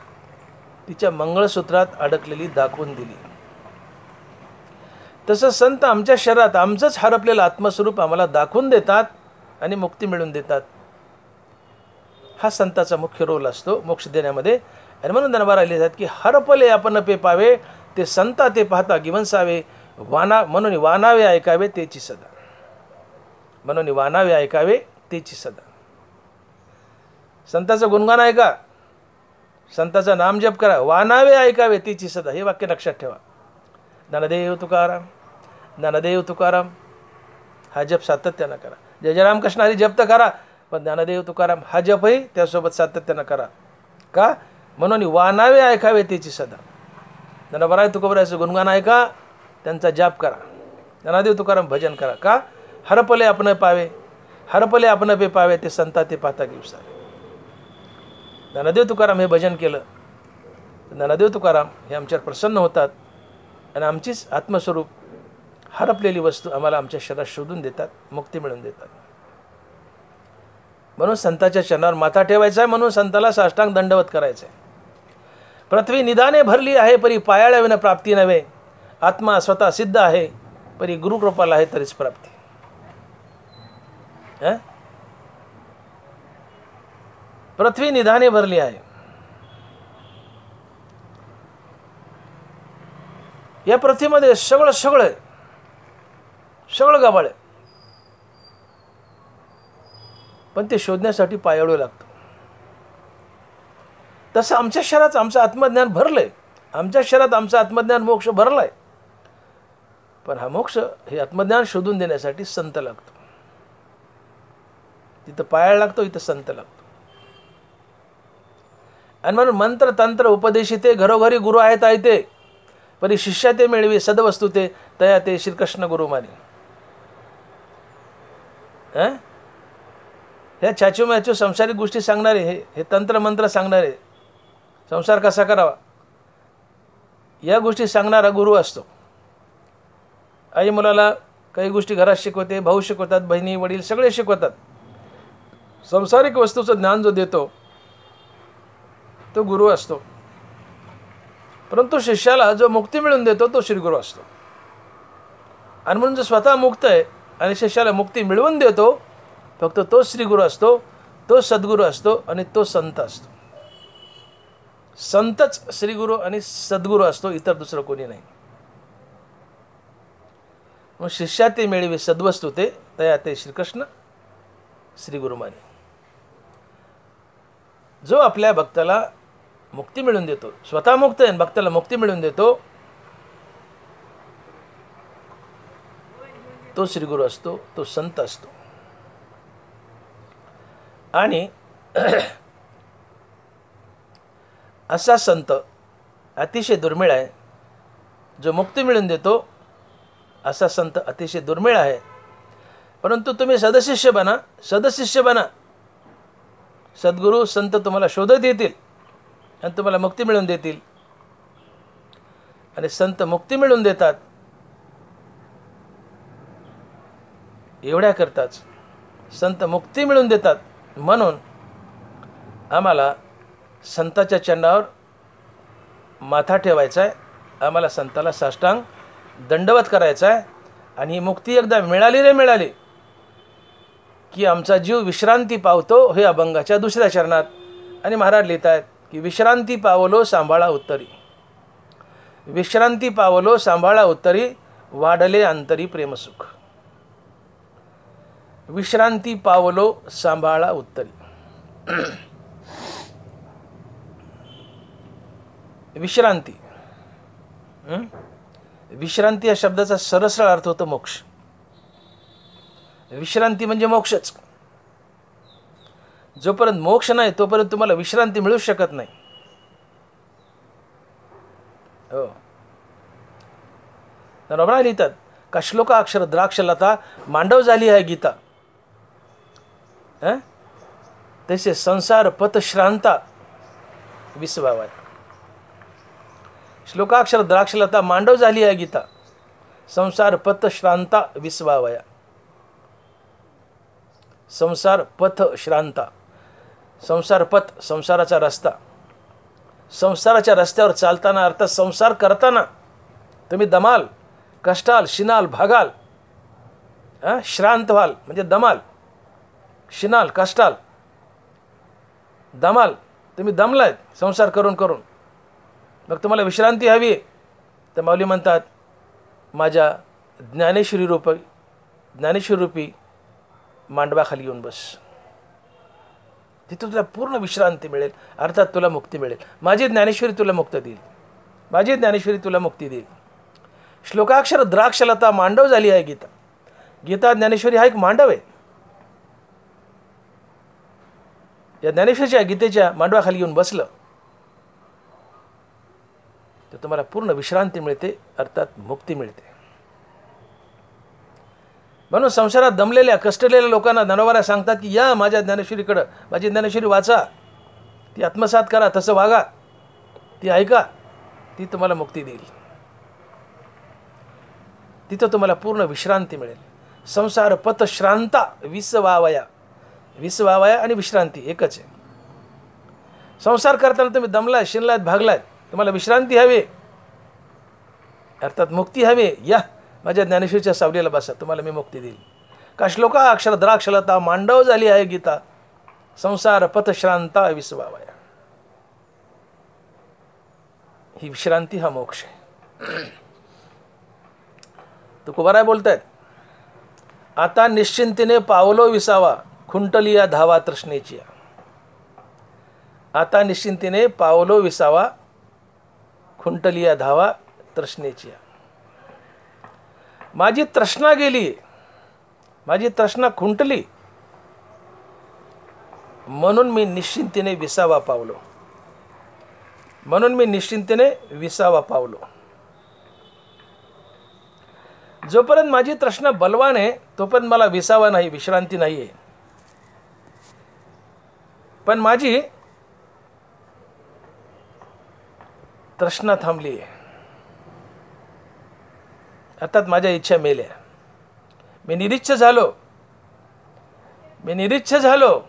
तिच्या मंगळसूत्रात अडकलेली दाखवून दिली. तसं संत आमच्या शरीरात आमचंच हरपलेलं आत्मस्वरूप आम्हाला दाखवून देतात आणि मुक्ती मिळवून देतात. हा संताचा मुख्य रोल असतो मोक्ष देण्यामध्ये. आणि म्हणून दनबार आले जातात की हरपले आपण पे पावे, ते संता ते पाहता गिवंसावे, म्हणून वानावे ऐकावे तेची सदा. म्हणून वानावे ऐकावे तेची सदा. संताचं गुणगान ऐका, संताचं नाम जप करा, वानावे ऐकावे तेची सदा. हे वाक्य लक्षात ठेवा. ज्ञानदेव तुकाराम, ज्ञानदेव तुकाराम हा जप सातत्यानं करा. जय जय रामकृष्ण हरी जप तर करा, पण ज्ञानदेव तुकाराम हा जपही त्यासोबत सातत्यानं करा. का? म्हणून वानावे ऐकावे तेची सदा. ज्ञानोबराय तुकोबरायचं गुणगान ऐका, त्यांचा जाप करा, ज्ञानदेव तुकाराम भजन करा. का? हरपले आपण पावे, हरपले आपण पे पावे, ते संता ते पाता गिवसारे. ज्ञानदेव तुकाराम हे भजन केलं, ज्ञानदेव तुकाराम हे आमच्यावर प्रसन्न होतात आणि आमचीच आत्मस्वरूप हरपलेली वस्तू आम्हाला आमच्या शरीरात शोधून देतात, मुक्ती मिळवून देतात. म्हणून संताच्या चरणावर माथा ठेवायचा आहे, म्हणून संताला साष्टांग दंडवत करायचं आहे. पृथ्वी निदाने भरली आहे परी पायाळ्याविना प्राप्ती नव्हे. आत्मा स्वतः सिद्ध आहे परी गुरुकृपाला आहे तरीच प्राप्ती. पृथ्वी निधाने भरली आहे. या पृथ्वीमध्ये सगळं सगळं सगळं गबाळ आहे, पण ते शोधण्यासाठी पायाळू लागतं. तसं आमच्या शरीरात आमचं आत्मज्ञान भरलंय, आमच्या शरीरात आमचं आत्मज्ञान मोक्ष भरलाय, पण हा मोक्ष हे आत्मज्ञान शोधून देण्यासाठी संत लागतो. तिथं पायाळ लागतो, इथं संत लागतो. आणि म्हणून मंत्र तंत्र उपदेशिते घरोघरी गुरु आहेत आयते परी शिष्या ते मिळवी सदवस्तू ते तया ते श्रीकृष्ण गुरु माने. ह्या छाचू मॅचू संसारिक गोष्टी सांगणारे, हे तंत्र मंत्र सांगणारे, संसार कसा करावा या गोष्टी सांगणारा गुरु असतो. आई मुलाला काही गोष्टी घरात शिकवते, भाऊ शिकवतात, बहिणी वडील सगळे शिकवतात. संसारिक वस्तूचं ज्ञान जो देतो तो गुरु असतो, परंतु शिष्याला जो मुक्ती मिळवून देतो तो श्रीगुरु असतो. आणि म्हणून जो स्वतः मुक्त आहे आणि शिष्याला मुक्ती मिळवून देतो फक्त तो श्रीगुरु असतो, तो सद्गुरू असतो आणि तो संत असतो. संतच श्रीगुरु आणि सद्गुरू असतो, इतर दुसरं कोणी नाही. मग शिष्या ते मिळवी सद्वस्तू ते तया ते श्रीकृष्ण श्रीगुरु माने. जो आपल्या भक्ताला मुक्ती मिळवून देतो, स्वतः मुक्त आहे भक्ताला मुक्ती मिळवून देतो, तो श्रीगुरु असतो, तो संत असतो. आणि असा संत अतिशय दुर्मिळ आहे. जो मुक्ती मिळवून देतो असा संत अतिशय दुर्मिळ आहे. परंतु तुम्ही सदशिष्य बना, सदशिष्य बना. सद्गुरू संत तुम्हाला शोधत येतील आणि तुम्हाला मुक्ती मिळवून देतील. आणि संत मुक्ती मिळवून देतात एवढ्या करताच संत मुक्ती मिळवून देतात. म्हणून आम्हाला संताच्या चरणावर माथा ठेवायचा आहे, आम्हाला संताला साष्टांग दंडवत करायचा आहे. आणि ही मुक्ती एकदा मिळाली रे मिळाली की आमचा जीव विश्रांती पावतो. हे अभंगाच्या दुसऱ्या चरणात. आणि महाराज लिहित आहेत की विश्रांती पावलो सांभाळा उत्तरी, विश्रांती पावलो सांभाळा उत्तरी, वाढले अंतरी प्रेमसुख. विश्रांती पावलो सांभाळा उत्तरी. विश्रांती, विश्रांती या शब्दाचा सरळ अर्थ होतो मोक्ष. विश्रांती म्हणजे मोक्षच. जोपर्यंत मोक्ष नाही तोपर्यंत तुम्हाला विश्रांती मिळू शकत नाही. हो, नरोबरा लिहितात का श्लोकाक्षर द्राक्षलता मांडव झाली आहे गीता. तसे संसार पथ श्रांता विसवावा. श्लोकाक्षर द्राक्षलता मांडव झाली आहे गीता, संसार पथ श्रांता विसवावया. संसार पथ श्रांता, संसार पथ संसाराचा रस्ता. संसाराच्या रस्त्यावर चालताना अर्थात संसार करताना तुम्ही दमाल, कष्टाल, शिनाल, भागाल, श्रांत व्हाल म्हणजे दमाल, शिनाल, कष्टाल, दमाल. तुम्ही दमलायत संसार करून करून, मग तुम्हाला विश्रांती हवी आहे. तर माऊली म्हणतात माझ्या ज्ञानेश्वरी रूपी मांडवाखाली येऊन बस. तिथं तुला पूर्ण विश्रांती मिळेल, अर्थात तुला मुक्ती मिळेल. माझी ज्ञानेश्वरी तुला मुक्त देईल, माझी ज्ञानेश्वरी तुला मुक्ती देईल. श्लोकाक्षर द्राक्षलता मांडव झाली आहे गीता. गीता ज्ञानेश्वरी हा एक मांडव आहे. या ज्ञानेश्वरीच्या गीतेच्या मांडवाखाली येऊन बसलं तर तुम्हाला पूर्ण विश्रांती मिळते, अर्थात मुक्ती मिळते. म्हणून संसारात दमलेल्या कष्टलेल्या लोकांना ज्ञानोबाला सांगतात की या माझ्या ज्ञानेश्वरीकडं, माझी ज्ञानेश्वरी वाचा, ती आत्मसात करा, तसं वागा, ती ऐका, ती तुम्हाला मुक्ती देईल. तिथं तुम्हाला पूर्ण विश्रांती मिळेल. संसार पथ श्रांता विसवावया. विसवावया आणि विश्रांती एकच आहे. संसार करताना तुम्ही दमलाय, शिनलात, भागलात, तुम्हाला विश्रांती हवी, अर्थात मुक्ती हवी, या माझ्या ज्ञानेश्वरीच्या सावलीला बसा, तुम्हाला मी मुक्ती देईल. का श्लोका अक्षर द्राक्षलता मांडव झाली आहे गीता. संसार पथ श्रांता विसवावया. ही विश्रांती हा मोक्ष आहे. तुकोबाराय बोलतायत, आता निश्चिंतीने पावलो विसावा, खुंटलिया धावा तृष्णेची. आता निश्चिंतीने पावलो विसावा, खुंटलिया धावा तृष्णेची. माझी तृष्णा गेली, माझी तृष्णा खुंटली, म्हणून मी निश्चिंतीने विसावा पावलो, म्हणून मी निश्चिंतीने विसावा पावलो. जोपर्यंत माझी तृष्णा बलवान आहे तोपर्यंत मला विसावा नाही, विश्रांती नाही आहे. पण माझी तृष्णा थांबली आहे, अर्थात माझ्या इच्छा मेल्या. मी निरीच्छ झालो, मी निरीच्छ झालो,